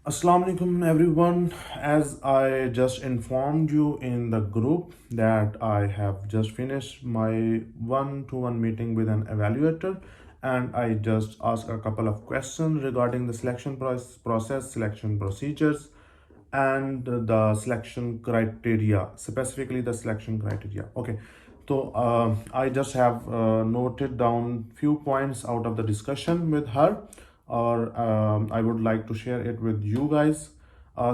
Assalamu alaikum everyone. As I just informed you in the group that I have just finished my one-to-one meeting with an evaluator, and I just asked a couple of questions regarding the selection process, selection procedures, and the selection criteria, specifically the selection criteria. Okay. So I just have noted down few points out of the discussion with her, और I would like to share it with you guys.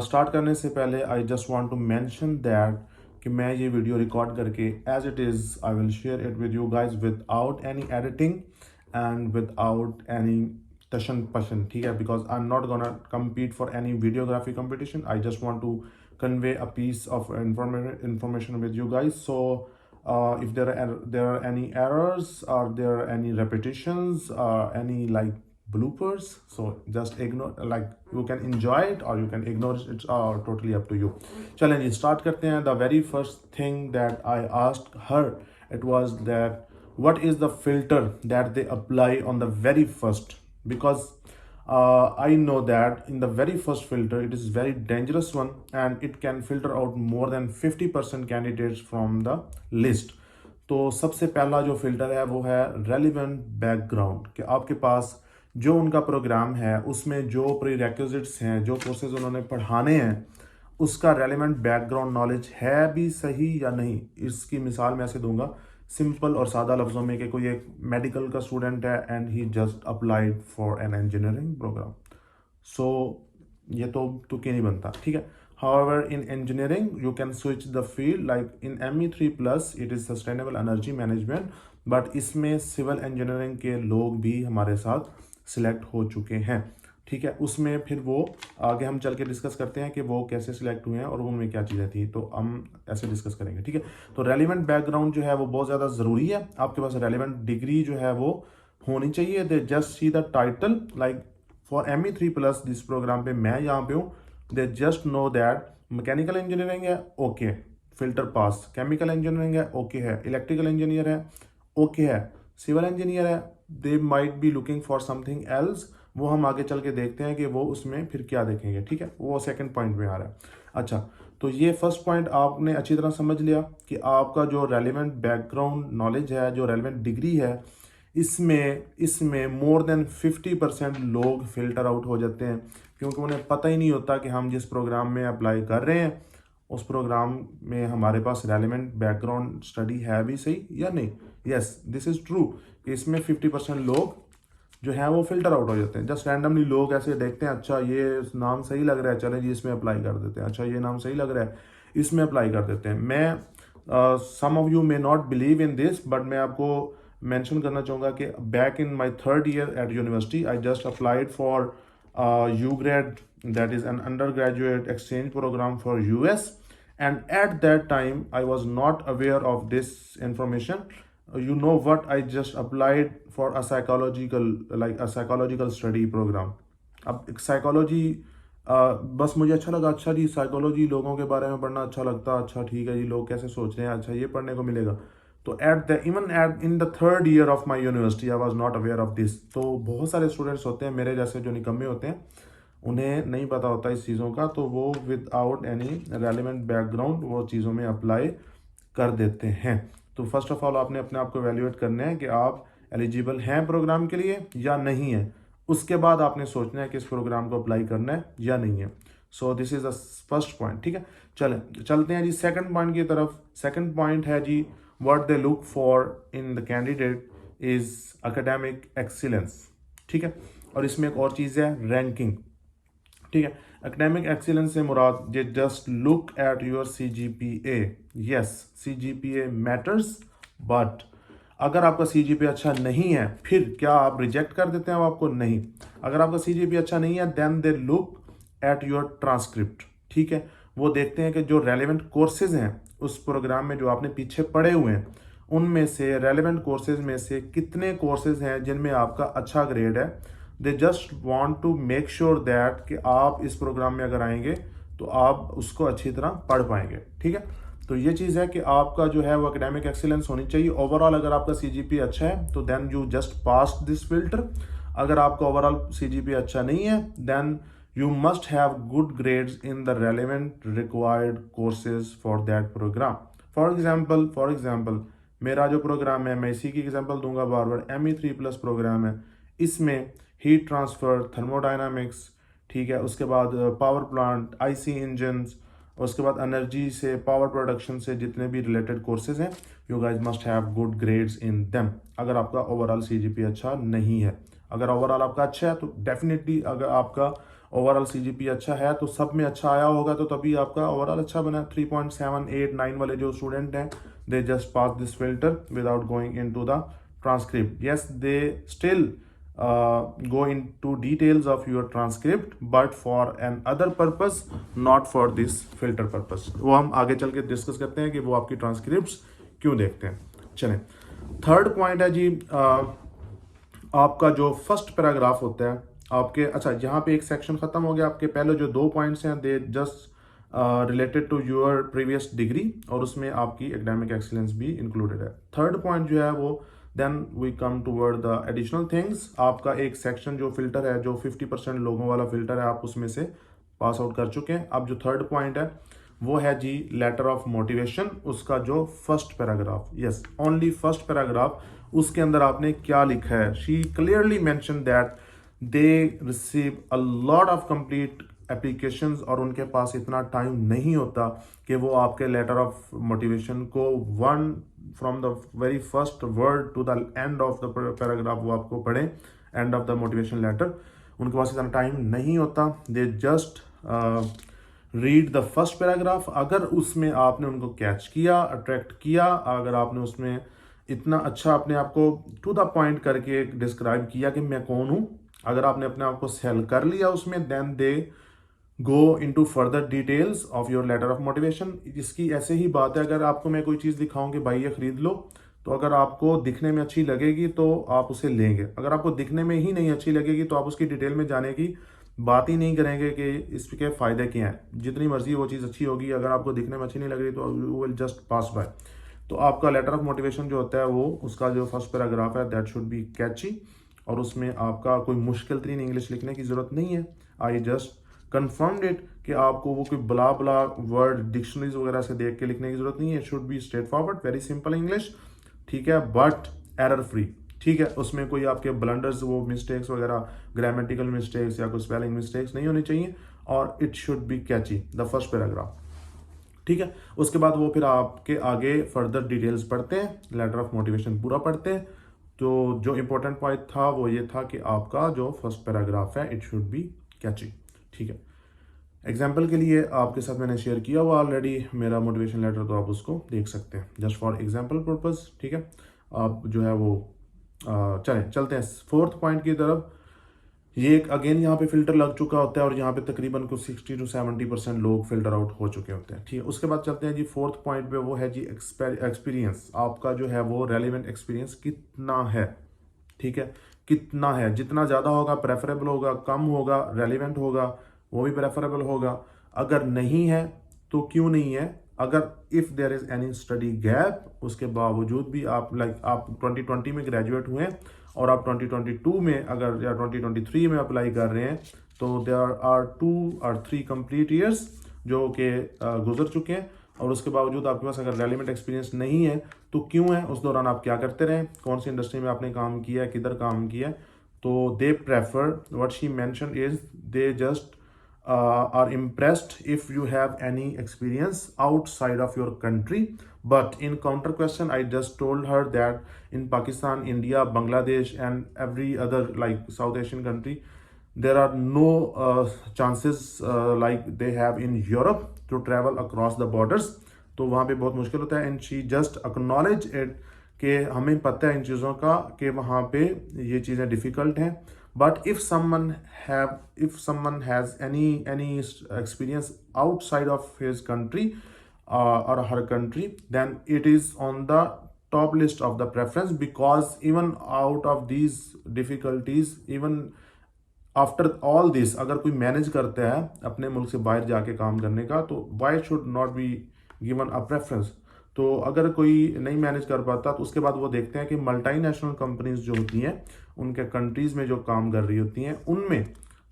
Start करने से पहले I just want to mention that कि मैं ये video record करके as it is I will share it with you guys without any editing and without any तशन पशन, ठीक है, because I'm not gonna compete for any videography competition. I just want to convey a piece of information with you guys. So if there are any errors or there are any repetitions or any like bloopers, so just ignore, like you can enjoy it or you can ignore it. It's totally up to you. चलें जी start करते हैं. The very first thing that I asked her, it was that what is the filter that they apply on the very first, because I know that in the very first filter it is very dangerous one and it can filter out more than 50% candidates from the list. तो सबसे पहला जो filter है वो है relevant background, कि आपके पास जो उनका प्रोग्राम है उसमें जो प्रीरेक्विजिट्स हैं, जो कोर्सेज उन्होंने पढ़ाने हैं, उसका रेलिवेंट बैकग्राउंड नॉलेज है भी सही या नहीं. इसकी मिसाल मैं ऐसे दूंगा सिंपल और सादा लफ्ज़ों में कि कोई एक मेडिकल का स्टूडेंट है and he just applied for an engineering programme, so ये तो तुक्के नहीं बनता, ठीक है. However, in engineering, you can switch the field. Like in ME3 plus, it is sustainable energy management. But इसमें सिविल इंजीनियरिंग के लोग भी हमारे साथ सिलेक्ट हो चुके हैं, ठीक है. उसमें फिर वो आगे हम चल के डिस्कस करते हैं कि वो कैसे सिलेक्ट हुए हैं और उनमें क्या चीज़ें थी, तो हम ऐसे डिस्कस करेंगे, ठीक है. तो रेलिवेंट बैकग्राउंड जो है वो बहुत ज़्यादा ज़रूरी है. आपके पास रेलिवेंट डिग्री जो है वो होनी चाहिए. They just see the title, like for ME3 plus जिस प्रोग्राम पे मैं यहाँ पे हूँ, they just know that mechanical engineering है, ओके, फिल्टर पास. केमिकल इंजीनियरिंग है, ओके है. इलेक्ट्रिकल इंजीनियर है, ओके है. सिविल इंजीनियर है, they might be looking for something else. वो हम आगे चल के देखते हैं कि वो उसमें फिर क्या देखेंगे, ठीक है. वो सेकंड पॉइंट में आ रहा है. अच्छा, तो ये फर्स्ट पॉइंट आपने अच्छी तरह समझ लिया कि आपका जो रेलिवेंट बैकग्राउंड नॉलेज है, जो रेलिवेंट डिग्री है, इसमें मोर देन 50% लोग फिल्टर आउट हो जाते हैं, क्योंकि उन्हें पता ही नहीं होता कि हम जिस प्रोग्राम में अप्लाई कर रहे हैं उस प्रोग्राम में हमारे पास रेलिवेंट बैकग्राउंड स्टडी है भी सही या नहीं. यस, दिस इज़ ट्रू कि इसमें 50% लोग जो है वो फिल्टर आउट हो जाते हैं. जस्ट रैंडमली लोग ऐसे देखते हैं, अच्छा ये नाम सही लग रहा है, चलें जी इसमें अप्लाई कर देते हैं. अच्छा ये नाम सही लग रहा है, इसमें अप्लाई कर देते हैं. मैं some of you may not believe in this, but मैं आपको मेंशन करना चाहूँगा कि back in my third year at university I just applied for UGRAD, that is an undergraduate exchange program for US, and at that time I was not aware of this information. You know what, I just applied for a psychological study program. अब psychology बस मुझे अच्छा लगा, अच्छा जी psychology लोगों के बारे में पढ़ना अच्छा लगता, अच्छा ठीक है जी लोग कैसे सोच रहे हैं, अच्छा ये पढ़ने को मिलेगा. तो in the third year of my university I was not aware of this. तो बहुत सारे स्टूडेंट्स होते हैं मेरे जैसे जो निकम्मे होते हैं, उन्हें नहीं पता होता इस चीज़ों का, तो वो विदाउट एनी रेलिवेंट बैकग्राउंड वो चीज़ों में अप्लाई कर देते हैं. तो फर्स्ट ऑफ ऑल आपने अपने आप को एवेल्यूएट करना है कि आप एलिजिबल हैं प्रोग्राम के लिए या नहीं है. उसके बाद आपने सोचना है कि इस प्रोग्राम को अप्लाई करना है या नहीं है. So this is the first point, ठीक है. चलते हैं जी सेकंड पॉइंट की तरफ. सेकंड पॉइंट है जी, what they look for in the candidate is academic excellence, ठीक है. और इसमें एक और चीज़ है रैंकिंग, ठीक है. एकेडमिक एक्सीलेंस से मुराद जे just look at your CGPA. Yes, CGPA matters, but अगर आपका CGPA अच्छा नहीं है फिर क्या आप रिजेक्ट कर देते हैं आपको? नहीं. अगर आपका CGPA अच्छा नहीं है then they look at your transcript, ठीक है. वो देखते हैं कि जो रेलिवेंट कोर्सेज हैं उस प्रोग्राम में जो आपने पीछे पढ़े हुए हैं, उनमें से रेलिवेंट कोर्सेज में से कितने कोर्सेज हैं जिनमें आपका अच्छा ग्रेड है. They just want to make sure that कि आप इस प्रोग्राम में अगर आएंगे तो आप उसको अच्छी तरह पढ़ पाएंगे, ठीक है. तो ये चीज़ है कि आपका जो है वो एकेडमिक एक्सीलेंस होनी चाहिए. ओवरऑल अगर आपका CGPA अच्छा है तो then you just pass this filter. अगर आपका ओवरऑल CGPA अच्छा नहीं है then You must have good grades in the relevant required courses for that program. For example, मेरा जो प्रोग्राम है, मैं इसी की एग्जांपल दूंगा बार बार, ME3+ प्रोग्राम है। इसमें हीट ट्रांसफ़र, थर्मोडायनामिक्स, ठीक है, उसके बाद पावर प्लांट, IC इंजन्स, उसके बाद एनर्जी से, पावर प्रोडक्शन से जितने भी रिलेटेड कोर्सेज हैं, you guys must have good grades in them. अगर आपका ओवरऑल CGP अच्छा नहीं है, अगर ओवरऑल आपका अच्छा है तो डेफिनेटली, अगर आपका ओवरऑल CGP अच्छा है तो सब में अच्छा आया होगा, तो तभी आपका ओवरऑल अच्छा बना। 3.789 वाले जो स्टूडेंट हैं, they just pass this filter without going into the transcript. Yes, they still go into details of your transcript but for an other purpose, not for this filter purpose। वो हम आगे चल के discuss करते हैं कि वो आपकी ट्रांसक्रिप्ट्स क्यों देखते हैं। चलें, थर्ड पॉइंट है जी, आपका जो फर्स्ट पैराग्राफ होता है आपके, अच्छा यहाँ पे एक सेक्शन खत्म हो गया। आपके पहले जो 2 पॉइंट्स हैं, they just related to your previous degree, और उसमें आपकी एकेडमिक एक्सीलेंस भी इंक्लूडेड है। थर्ड पॉइंट जो है वो, then we come toward the additional things. आपका एक सेक्शन जो फिल्टर है, जो 50% लोगों वाला फिल्टर है, आप उसमें से पास आउट कर चुके हैं। अब जो थर्ड पॉइंट है वो है जी लेटर ऑफ मोटिवेशन, उसका जो first paragraph, yes only first paragraph, उसके अंदर आपने क्या लिखा है। She clearly mention that they receive a lot of complete applications, और उनके पास इतना टाइम नहीं होता कि वो आपके लेटर ऑफ मोटिवेशन को one from the very first word to the end of the paragraph वो आपको पढ़ें, end of the motivation letter. उनके पास इतना टाइम नहीं होता। They just read the first paragraph. अगर उसमें आपने उनको कैच किया, अट्रैक्ट किया, अगर आपने उसमें इतना अच्छा अपने आप को टू द पॉइंट करके डिस्क्राइब किया कि मैं कौन हूँ, अगर आपने अपने आप को सेल कर लिया उसमें, then they go into further details of your letter of motivation. इसकी ऐसे ही बात है, अगर आपको मैं कोई चीज़ दिखाऊं कि भाई ये खरीद लो, तो अगर आपको दिखने में अच्छी लगेगी तो आप उसे लेंगे। अगर आपको दिखने में ही नहीं अच्छी लगेगी तो आप उसकी डिटेल में जाने की बात ही नहीं करेंगे कि इसके फ़ायदे क्या हैं। जितनी मर्जी वो चीज़ अच्छी होगी, अगर आपको दिखने में अच्छी नहीं लग रही तो you will just pass by. तो आपका लेटर ऑफ मोटिवेशन जो होता है वो, उसका जो फर्स्ट पैराग्राफ है, दैट शुड बी कैची, और उसमें आपका कोई मुश्किल तरीन इंग्लिश लिखने की ज़रूरत नहीं है। आई जस्ट कन्फर्म्ड इट कि आपको वो कोई बला बला वर्ड डिक्शनरीज वगैरह से देख के लिखने की जरूरत नहीं है। Should be straight forward, very simple English, ठीक है, बट एरर फ्री, ठीक है। उसमें कोई आपके ब्लंडर्स, वो मिस्टेक्स वगैरह, ग्रामेटिकल मिस्टेक्स या कोई स्पेलिंग मिस्टेक्स नहीं होनी चाहिए, और it should be catchy the first paragraph, ठीक है। उसके बाद वो फिर आपके आगे फर्दर डिटेल्स पढ़ते हैं, लेटर ऑफ मोटिवेशन पूरा पढ़ते हैं। तो जो इंपॉर्टेंट पॉइंट था वो ये था कि आपका जो फर्स्ट पैराग्राफ है, इट शुड बी कैची, ठीक है। एग्जाम्पल के लिए आपके साथ मैंने शेयर किया हुआ ऑलरेडी मेरा मोटिवेशन लेटर, तो आप उसको देख सकते हैं जस्ट फॉर एग्जाम्पल पर्पस, ठीक है। आप जो है वो चलते हैं फोर्थ पॉइंट की तरफ। ये एक अगेन यहाँ पे फिल्टर लग चुका होता है, और यहाँ पे तकरीबन कुछ 60 to 70% लोग फिल्टर आउट हो चुके होते हैं, ठीक है। उसके बाद चलते हैं जी फोर्थ पॉइंट पे, वो है जी एक्सपीरियंस। आपका जो है वो रेलिवेंट एक्सपीरियंस कितना है, ठीक है, कितना है। जितना ज़्यादा होगा प्रेफरेबल होगा, कम होगा रेलिवेंट होगा, वो भी प्रेफरेबल होगा। अगर नहीं है तो क्यों नहीं है। अगर if there is any study gap, उसके बावजूद भी आप आप 2020 में ग्रेजुएट हुए और आप 2022 में अगर या 2023 में अप्लाई कर रहे हैं, तो there are 2 or 3 complete years जो कि गुजर चुके हैं, और उसके बावजूद आपके पास अगर रेलिवेंट एक्सपीरियंस नहीं है तो क्यों है, उस दौरान आप क्या करते रहे, कौन सी इंडस्ट्री में आपने काम किया है, किधर काम किया है। तो they prefer, what she mention is, they just are impressed if you have any experience outside of your country. But in counter question, I just told her that in Pakistan, India, Bangladesh, and every other like South Asian country, there are no chances like they have in Europe to travel across the borders. तो वहाँ पे बहुत मुश्किल होता है। And she just acknowledge it कि हमें पता है इन चीज़ों का कि वहाँ पे ये चीज़ें डिफ़िकल्ट हैं। But if someone has any experience outside of his country or her country, then it is on the top list of the preference, because even out of these difficulties, even after all this, अगर कोई manage करता है अपने मुल्क से बाहर जाके काम करने का, तो why should not be given a preference. तो अगर कोई नहीं मैनेज कर पाता तो उसके बाद वो देखते हैं कि मल्टीनेशनल कंपनीज जो होती हैं उनके कंट्रीज में जो काम कर रही होती हैं, उनमें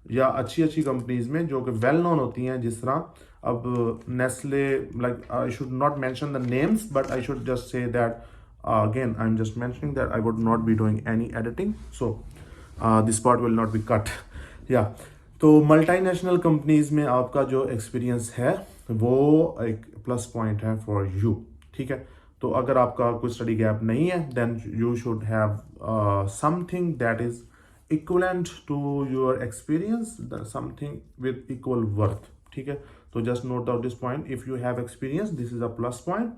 या अच्छी अच्छी कंपनीज में जो कि वेल नोन होती हैं, जिस तरह अब Nestle, like I should not mention the names but I should just say that again I am just mentioning that I would not be doing any editing, so this part will not be cut या। तो multinational companies में आपका जो experience है वो एक plus point है for you, ठीक है। तो अगर आपका कोई स्टडी गैप नहीं है then you should have something that is equivalent to your experience, something with equal worth, ठीक है। तो just note down this point, if you have experience this is a plus point,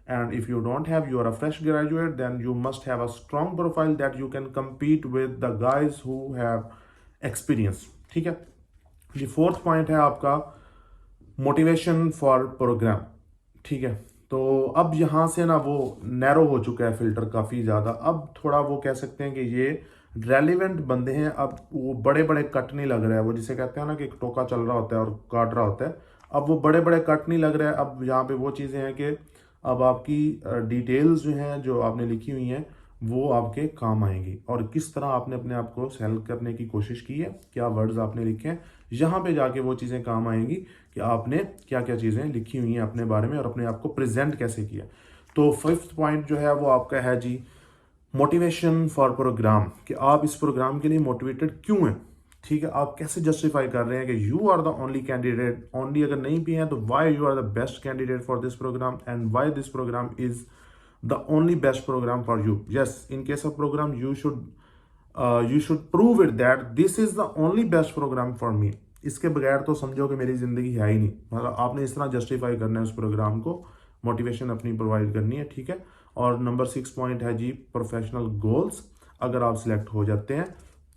and if you don't have, you are a fresh graduate, then you must have a strong profile that you can compete with the guys who have experience, ठीक है। जी fourth point है आपका motivation for programme, ठीक है। तो अब यहाँ से ना वो नैरो हो चुका है फिल्टर काफ़ी ज़्यादा, अब थोड़ा वो कह सकते हैं कि ये रेलिवेंट बंदे हैं, अब वो बड़े बड़े कट नहीं लग रहा है, वो जिसे कहते हैं ना कि एक टोका चल रहा होता है और काट रहा होता है, अब वो बड़े बड़े कट नहीं लग रहा है। अब यहाँ पे वो चीज़ें हैं कि अब आपकी डिटेल्स जो हैं जो आपने लिखी हुई हैं वो आपके काम आएंगी, और किस तरह आपने अपने आप को सेल करने की कोशिश की है, क्या वर्ड्स आपने लिखे हैं, यहाँ पे जाके वो चीज़ें काम आएंगी कि आपने क्या क्या चीज़ें लिखी हुई हैं अपने बारे में और अपने आप को प्रेजेंट कैसे किया। तो फिफ्थ पॉइंट जो है वो आपका है जी मोटिवेशन फॉर प्रोग्राम, कि आप इस प्रोग्राम के लिए मोटिवेटेड क्यों हैं, ठीक है। आप कैसे जस्टिफाई कर रहे हैं कि you are the only candidate, only अगर नहीं भी हैं तो why you are the best candidate for this program and why this program is the only best program for you. Yes, in case of program you should prove it that this is the only best program for me. इसके बगैर तो समझो कि मेरी जिंदगी है ही नहीं, मतलब आपने इस तरह जस्टिफाई करना है उस प्रोग्राम को, मोटिवेशन अपनी प्रोवाइड करनी है, ठीक है। और नंबर 6 पॉइंट है जी प्रोफेशनल गोल्स। अगर आप सिलेक्ट हो जाते हैं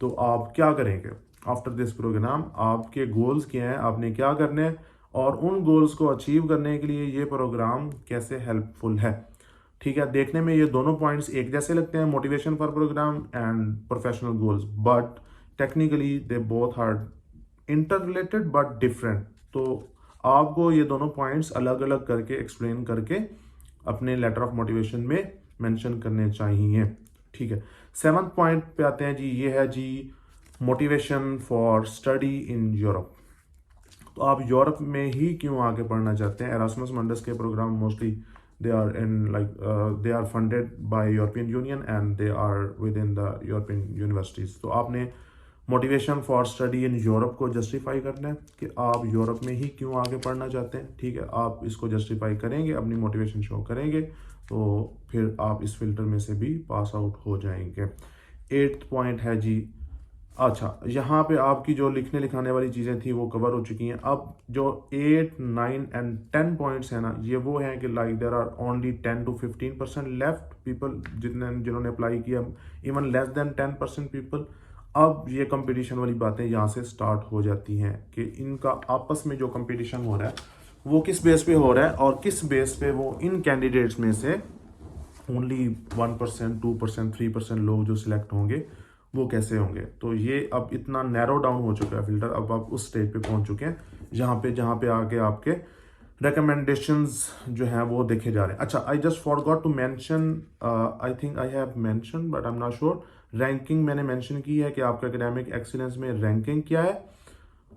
तो आप क्या करेंगे आफ्टर दिस प्रोग्राम, आपके गोल्स क्या हैं, आपने क्या करना है, और उन गोल्स को अचीव करने के लिए ये प्रोग्राम कैसे हेल्पफुल है, ठीक है। देखने में ये दोनों पॉइंट्स एक जैसे लगते हैं, motivation for program and professional goals, but technically they both are interrelated but different. तो आपको ये दोनों पॉइंट्स अलग अलग करके एक्सप्लेन करके अपने लेटर ऑफ मोटिवेशन में मेंशन करने चाहिए, ठीक है। 7th पॉइंट पे आते हैं जी, ये है जी motivation for study in Europe. तो आप यूरोप में ही क्यों आके पढ़ना चाहते हैं? एरास्मस मंडस के program mostly they are in like they are funded by European Union and they are within the European universities. तो आपने motivation for study in Europe को जस्टिफाई करना है कि आप यूरोप में ही क्यों आगे पढ़ना चाहते हैं, ठीक है। आप इसको जस्टिफाई करेंगे, अपनी मोटिवेशन शो करेंगे, तो फिर आप इस फिल्टर में से भी पास आउट हो जाएंगे। 8th पॉइंट है जी, अच्छा यहाँ पे आपकी जो लिखने लिखाने वाली चीज़ें थी वो कवर हो चुकी हैं। अब जो 8, 9 एंड 10 पॉइंट्स हैं ना, ये वो हैं कि like there are only 10 to 15% left people जिन्होंने अप्लाई किया, इवन लेस देन 10% पीपल। अब ये कंपटीशन वाली बातें यहाँ से स्टार्ट हो जाती हैं कि इनका आपस में जो कंपटीशन हो रहा है वो किस बेस पे हो रहा है, और किस बेस पे वो इन कैंडिडेट्स में से ओनली 1%, 2%, 3% लोग जो सिलेक्ट होंगे वो कैसे होंगे। तो ये अब इतना नैरो डाउन हो चुका है फिल्टर, अब आप उस स्टेज पे पहुंच चुके हैं जहाँ पे आके आपके रिकमेंडेशंस जो हैं वो देखे जा रहे हैं। अच्छा, I just forgot to mention, I think I have mention but I am not sure, ranking मैंने मेंशन की है कि आपका एकेडमिक एक्सीलेंस में रैंकिंग क्या है।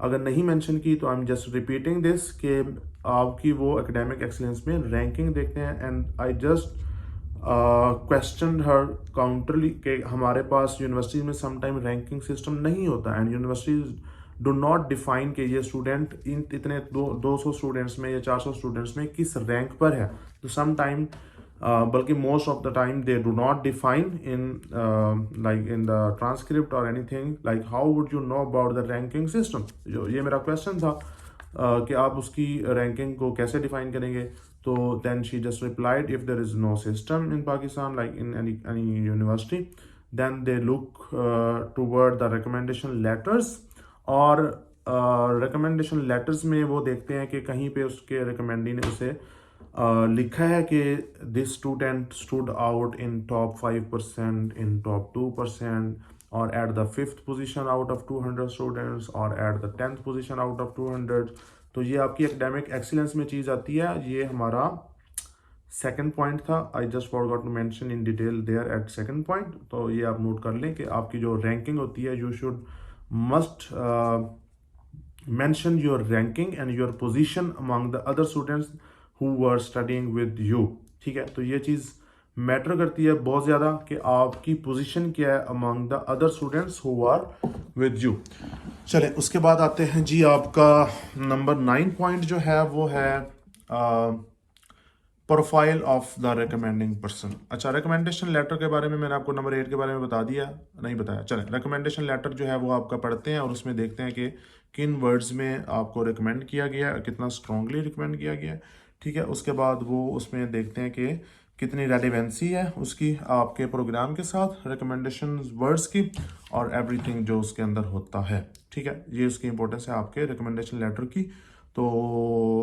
अगर नहीं मेंशन की तो I am just repeating this कि आपकी वो एकेडमिक एक्सीलेंस में रैंकिंग देखते हैं। एंड आई जस्ट क्वेश्चन हर काउंटरली कि हमारे पास यूनिवर्सिटीज में समटाइम रैंकिंग सिस्टम नहीं होता, and universities do not define कि ये स्टूडेंट इन इतने 200 स्टूडेंट्स में या 400 स्टूडेंट्स में किस रैंक पर है। तो समटाइम बल्कि most of the time they do not define in like in the transcript और anything, like how would you know about the ranking system. जो ये मेरा क्वेश्चन था कि आप उसकी रैंकिंग को कैसे डिफाइन करेंगे। तो then she just replied, if there is no system in Pakistan like in any university then they look toward the recommendation letters, और रिकमेंडेशन लेटर्स में वो देखते हैं कि कहीं पे उसके रिकमेंडी ने उसे लिखा है कि this student stood out in top 5%, in top 2%, और at the 5th position out of 200 students, और at the 10th position out of 200। तो ये आपकी एकेडमिक एक्सीलेंस में चीज़ आती है। ये हमारा 2nd पॉइंट था, I just forgot to mention in detail there at 2nd point. तो ये आप नोट कर लें कि आपकी जो रैंकिंग होती है, you should must mention your ranking and your position among the other students who were studying with you। ठीक है, तो ये चीज़ मैटर करती है बहुत ज़्यादा कि आपकी पोजीशन क्या है among the other students who are with you। चले उसके बाद आते हैं जी, आपका नंबर 9 पॉइंट जो है वो है profile of the recommending person. अच्छा, रिकमेंडेशन लेटर के बारे में मैंने आपको नंबर 8 के बारे में बता दिया, नहीं बताया। चलें, रिकमेंडेशन लेटर जो है वो आपका पढ़ते हैं और उसमें देखते हैं कि किन वर्ड्स में आपको रिकमेंड किया गया है, कितना स्ट्रांगली रिकमेंड किया गया है। ठीक है, उसके बाद वो उसमें देखते हैं कि कितनी रेलिवेंसी है उसकी आपके प्रोग्राम के साथ, रिकमेंडेशन वर्ड्स की और एवरीथिंग जो उसके अंदर होता है। ठीक है, ये उसकी इंपॉर्टेंस है आपके रिकमेंडेशन लेटर की। तो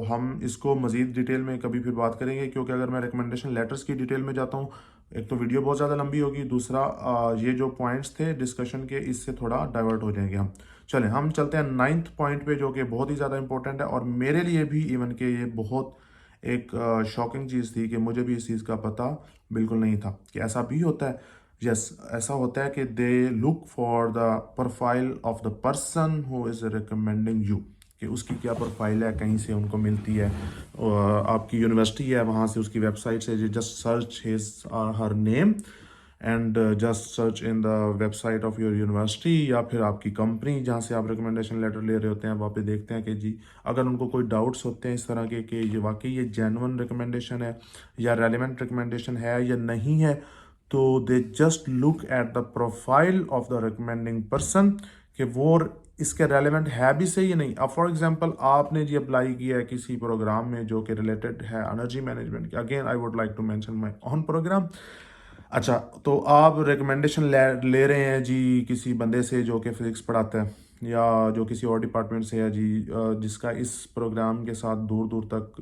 हम इसको मज़ीद डिटेल में कभी फिर बात करेंगे, क्योंकि अगर मैं रिकमेंडेशन लेटर्स की डिटेल में जाता हूँ, एक तो वीडियो बहुत ज़्यादा लंबी होगी, दूसरा ये जो पॉइंट्स थे डिस्कशन के इससे थोड़ा डाइवर्ट हो जाएंगे हम। चलें, हम चलते हैं 9th पॉइंट पे, जो कि बहुत ही ज़्यादा इंपॉर्टेंट है और मेरे लिए भी इवन के ये बहुत एक शॉकिंग चीज़ थी कि मुझे भी इस चीज़ का पता बिल्कुल नहीं था कि ऐसा भी होता है। यस, ऐसा होता है कि they look for the profile of the person who is recommending you, कि उसकी क्या प्रोफाइल है, कहीं से उनको मिलती है, आपकी यूनिवर्सिटी है वहाँ से, उसकी वेबसाइट से। जस्ट सर्च हिज और her name and just search in the website of your university, या फिर आपकी कंपनी जहाँ से आप रिकमेंडेशन लेटर ले रहे होते हैं, वहाँ पे देखते हैं कि जी अगर उनको कोई डाउट्स होते हैं इस तरह के कि ये वाकई ये जेन्युइन रिकमेंडेशन है या रेलिवेंट रिकमेंडेशन है या नहीं है, तो they just look at the profile of the recommending person कि वो इसके रेलिवेंट है भी सही या नहीं। अब फॉर एग्जांपल आपने जी अप्लाई किया है किसी प्रोग्राम में जो कि रिलेटेड है energy management, again I would like to mention my own program. अच्छा, तो आप रिकमेंडेशन ले रहे हैं जी किसी बंदे से जो कि फिजिक्स पढ़ाता है, या जो किसी और डिपार्टमेंट से है जी, जिसका इस प्रोग्राम के साथ दूर दूर तक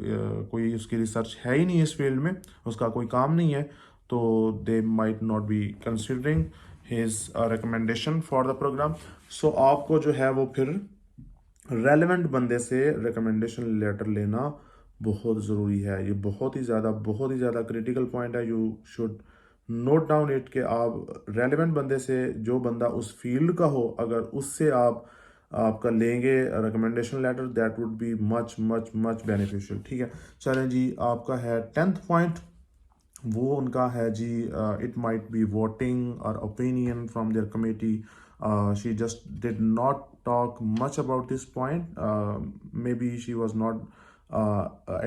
कोई उसकी रिसर्च है ही नहीं, इस फील्ड में उसका कोई काम नहीं है, तो they might not be considering his recommendation for the programme. So आपको जो है वो फिर रेलेवेंट बंदे से रिकमेंडेशन लेटर लेना बहुत ज़रूरी है। ये बहुत ही ज़्यादा क्रिटिकल पॉइंट है। You should note down it कि आप रेलेवेंट बंदे से, जो बंदा उस फील्ड का हो, अगर उससे आप आपका लेंगे recommendation letter, that would be much much much beneficial. ठीक है, चलें जी, आपका है 10th पॉइंट, वो उनका है जी, इट माइट बी वोटिंग और opinion from their committee. She just did not talk much about this point. Maybe she was not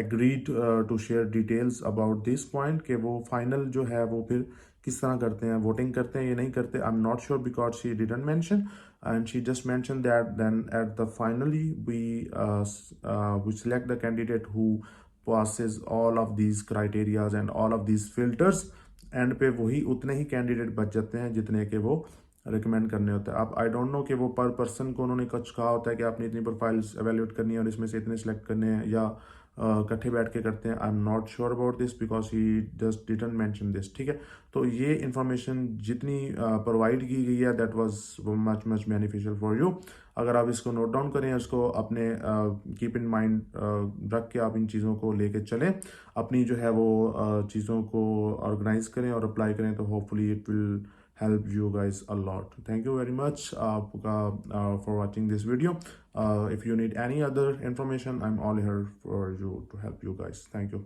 agreed to share details about this point कि वो final जो है वो फिर किस तरह करते हैं, वोटिंग करते हैं या नहीं करते। I'm not sure because she didn't mention, and she just mentioned that then at the finally we select the candidate who passes all of these criterias and all of these filters। And पे वही उतने ही candidate बच जाते हैं जितने के वो recommend करने होते हैं। अब आई डोंट नो कि वो पर पर्सन को उन्होंने कुछ कहा होता है कि आपने इतनी प्रोफाइल्स एवेल्यूएट करनी है और इसमें से इतने सेलेक्ट करने हैं, या इकट्ठे बैठ के करते हैं। आई am not sure about this because he just didn't mention this. ठीक है, तो ये इंफॉर्मेशन जितनी प्रोवाइड की गई है that was much much beneficial for you. अगर आप इसको नोट डाउन करें, इसको अपने कीप इन माइंड रख के आप इन चीज़ों को लेके चलें, अपनी जो है वो चीज़ों को ऑर्गेनाइज करें और अप्लाई करें, तो hopefully it will help you guys a lot. Thank you very much for watching this video. If you need any other information, I'm all here for you to help you guys. Thank you.